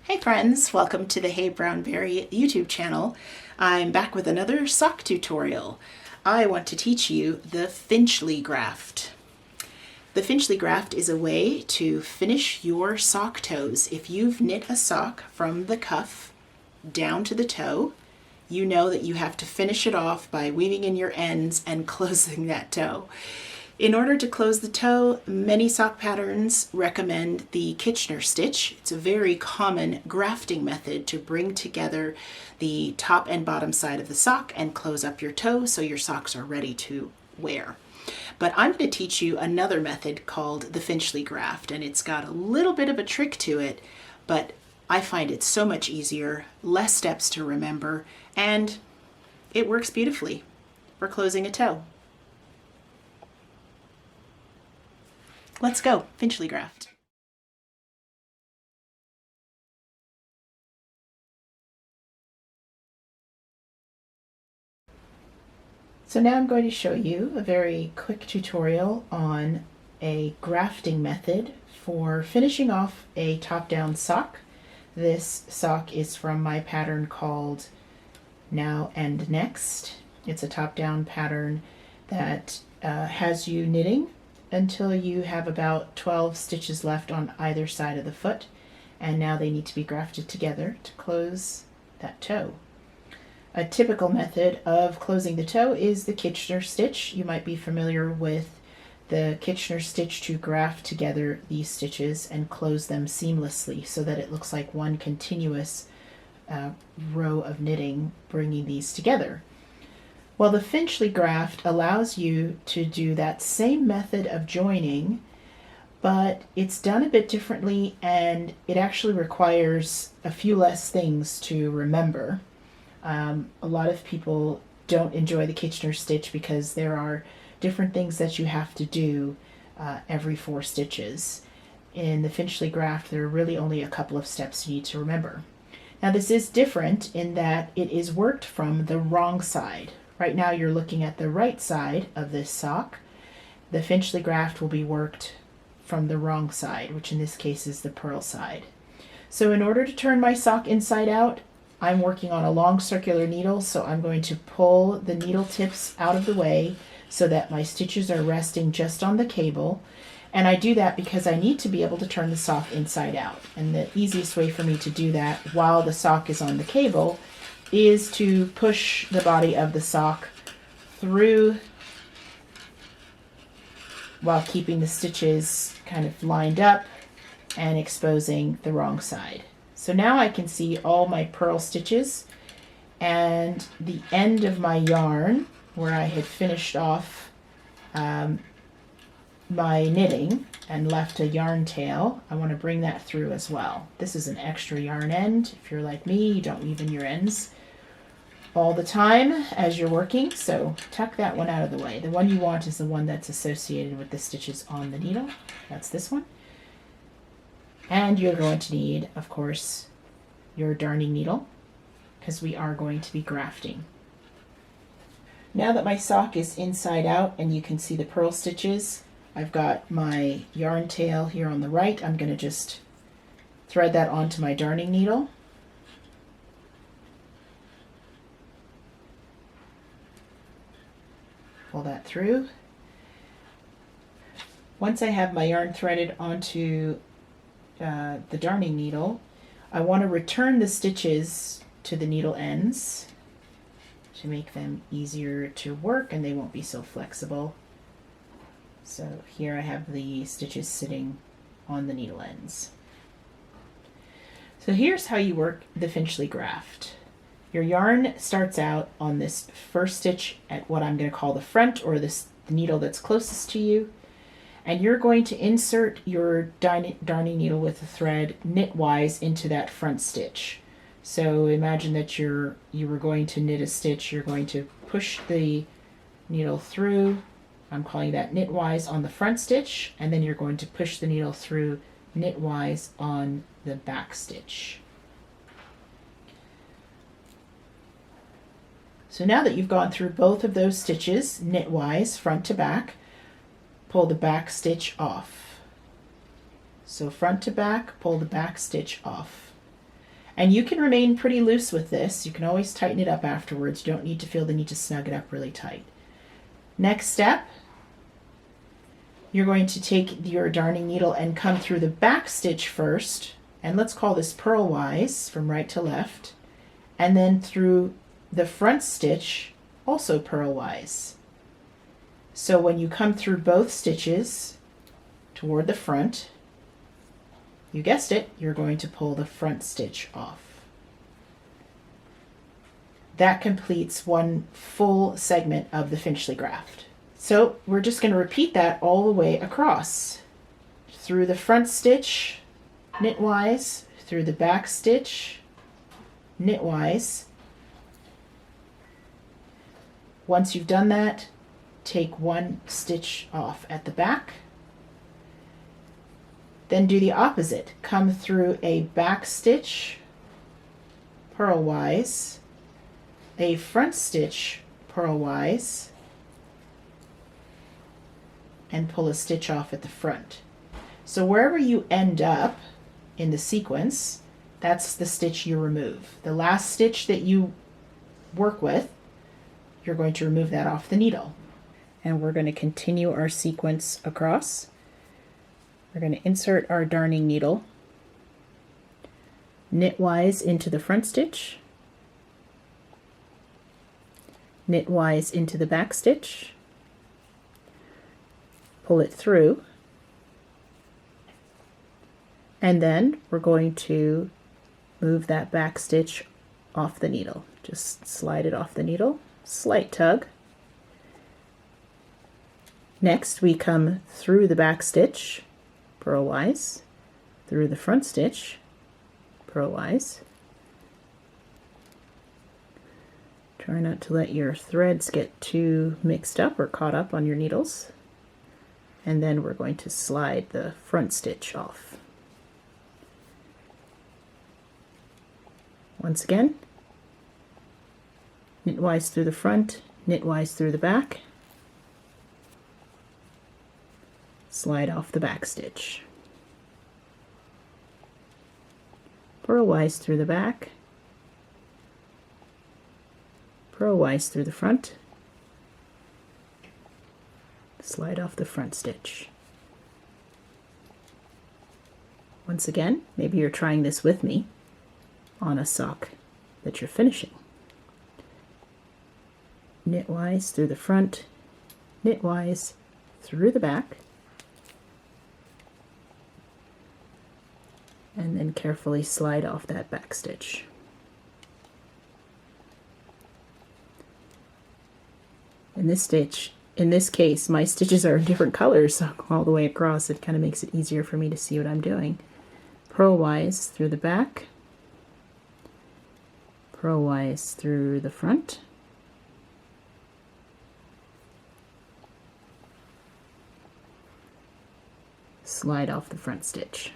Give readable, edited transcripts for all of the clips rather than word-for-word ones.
Hey friends, welcome to the heyBrownBerry YouTube channel. I'm back with another sock tutorial. I want to teach you the Finchley Graft. The Finchley Graft is a way to finish your sock toes. If you've knit a sock from the cuff down to the toe, you know that you have to finish it off by weaving in your ends and closing that toe. In order to close the toe, many sock patterns recommend the Kitchener stitch. It's a very common grafting method to bring together the top and bottom side of the sock and close up your toe so your socks are ready to wear. But I'm going to teach you another method called the Finchley Graft, and it's got a little bit of a trick to it, but I find it so much easier, less steps to remember, and it works beautifully for closing a toe. Let's go, Finchley Graft. So now I'm going to show you a very quick tutorial on a grafting method for finishing off a top-down sock. This sock is from my pattern called Now and Next. It's a top-down pattern that has you knitting until you have about 12 stitches left on either side of the foot, and now they need to be grafted together to close that toe. A typical method of closing the toe is the Kitchener stitch. You might be familiar with the Kitchener stitch to graft together these stitches and close them seamlessly so that it looks like one continuous row of knitting bringing these together. Well, the Finchley Graft allows you to do that same method of joining, but it's done a bit differently, and it actually requires a few less things to remember. A lot of people don't enjoy the Kitchener stitch because there are different things that you have to do every 4 stitches. In the Finchley Graft, there are really only a couple of steps you need to remember. Now, this is different in that it is worked from the wrong side. Right now you're looking at the right side of this sock. The Finchley Graft will be worked from the wrong side, which in this case is the purl side. So in order to turn my sock inside out, I'm working on a long circular needle, so I'm going to pull the needle tips out of the way so that my stitches are resting just on the cable. And I do that because I need to be able to turn the sock inside out. And the easiest way for me to do that while the sock is on the cable is to push the body of the sock through while keeping the stitches kind of lined up and exposing the wrong side. So now I can see all my purl stitches and the end of my yarn where I had finished off my knitting and left a yarn tail. I want to bring that through as well. This is an extra yarn end. If you're like me, you don't weave in your ends all the time as you're working, so tuck that one out of the way. The one you want is the one that's associated with the stitches on the needle. That's this one. And you're going to need, of course, your darning needle because we are going to be grafting. Now that my sock is inside out and you can see the purl stitches, I've got my yarn tail here on the right. I'm going to just thread that onto my darning needle. Pull that through. Once I have my yarn threaded onto the darning needle, I want to return the stitches to the needle ends to make them easier to work and they won't be so flexible. So here I have the stitches sitting on the needle ends. So here's how you work the Finchley Graft. Your yarn starts out on this first stitch at what I'm going to call the front, or the needle that's closest to you, and you're going to insert your darning needle with the thread knitwise into that front stitch. So imagine that you were going to knit a stitch. You're going to push the needle through, I'm calling that knitwise, on the front stitch, and then you're going to push the needle through knitwise on the back stitch. So now that you've gone through both of those stitches knitwise front to back, pull the back stitch off. So front to back, pull the back stitch off. And you can remain pretty loose with this. You can always tighten it up afterwards. You don't need to feel the need to snug it up really tight. Next step, you're going to take your darning needle and come through the back stitch first, and let's call this purlwise from right to left, and then through the front stitch also purlwise. So when you come through both stitches toward the front, you guessed it, you're going to pull the front stitch off. That completes one full segment of the Finchley Graft. So we're just going to repeat that all the way across. Through the front stitch, knitwise, through the back stitch, knitwise. Once you've done that, take one stitch off at the back. Then do the opposite. Come through a back stitch, purlwise, a front stitch, purlwise, and pull a stitch off at the front. So wherever you end up in the sequence, that's the stitch you remove. The last stitch that you work with, you're going to remove that off the needle. And we're going to continue our sequence across. We're going to insert our darning needle knitwise into the front stitch, knitwise into the back stitch, pull it through, and then we're going to move that back stitch off the needle. Just slide it off the needle, slight tug. Next we come through the back stitch, purlwise, through the front stitch, purlwise. Try not to let your threads get too mixed up or caught up on your needles. And then we're going to slide the front stitch off. Once again, knitwise through the front, knitwise through the back, slide off the back stitch, purlwise through the back, purlwise through the front, slide off the front stitch. Once again, maybe you're trying this with me on a sock that you're finishing. Knitwise through the front, knitwise through the back, and then carefully slide off that back stitch. In this case, my stitches are different colors all the way across. It kind of makes it easier for me to see what I'm doing. Purlwise through the back, purlwise through the front, slide off the front stitch.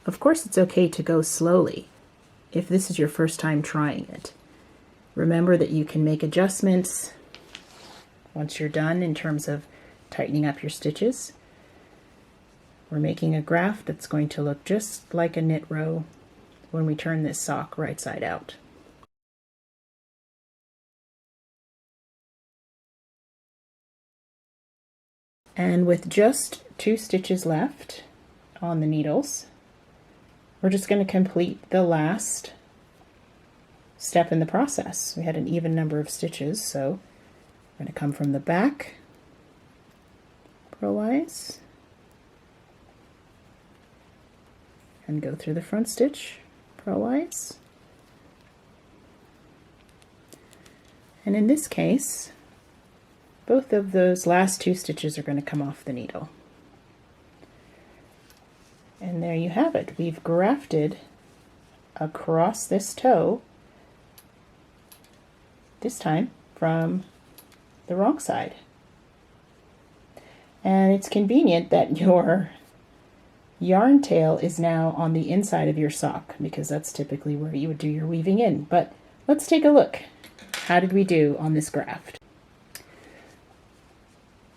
Of course, it's okay to go slowly if this is your first time trying it. Remember that you can make adjustments once you're done in terms of tightening up your stitches. We're making a graft that's going to look just like a knit row when we turn this sock right side out. And with just 2 stitches left on the needles, we're just going to complete the last step in the process. We had an even number of stitches, so we're going to come from the back, purlwise, and go through the front stitch, purlwise. And in this case, both of those last 2 stitches are going to come off the needle. And there you have it. We've grafted across this toe, this time from the wrong side. And it's convenient that your yarn tail is now on the inside of your sock, because that's typically where you would do your weaving in. But let's take a look. How did we do on this graft?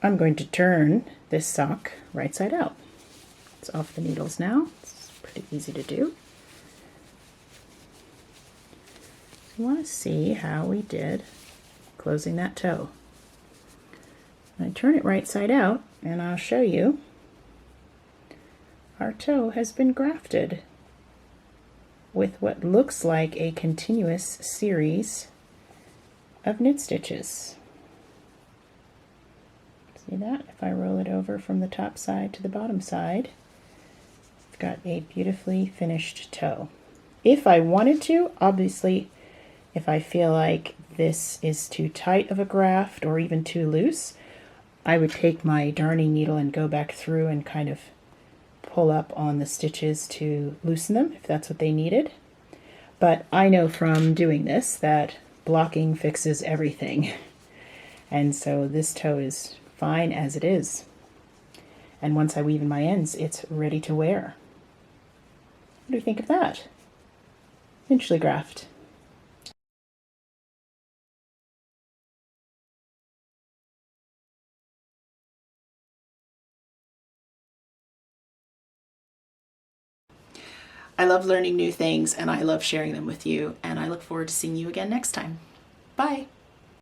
I'm going to turn this sock right side out. It's off the needles now. It's pretty easy to do. You want to see how we did closing that toe. I turn it right side out and I'll show you. Our toe has been grafted with what looks like a continuous series of knit stitches. See that? If I roll it over from the top side to the bottom side, it's got a beautifully finished toe. If I wanted to, obviously, if I feel like this is too tight of a graft or even too loose, I would take my darning needle and go back through and kind of pull up on the stitches to loosen them if that's what they needed. But I know from doing this that blocking fixes everything. And so this toe is fine as it is. And once I weave in my ends, it's ready to wear. What do you think of that? Finchley Graft. I love learning new things and I love sharing them with you, and I look forward to seeing you again next time. Bye!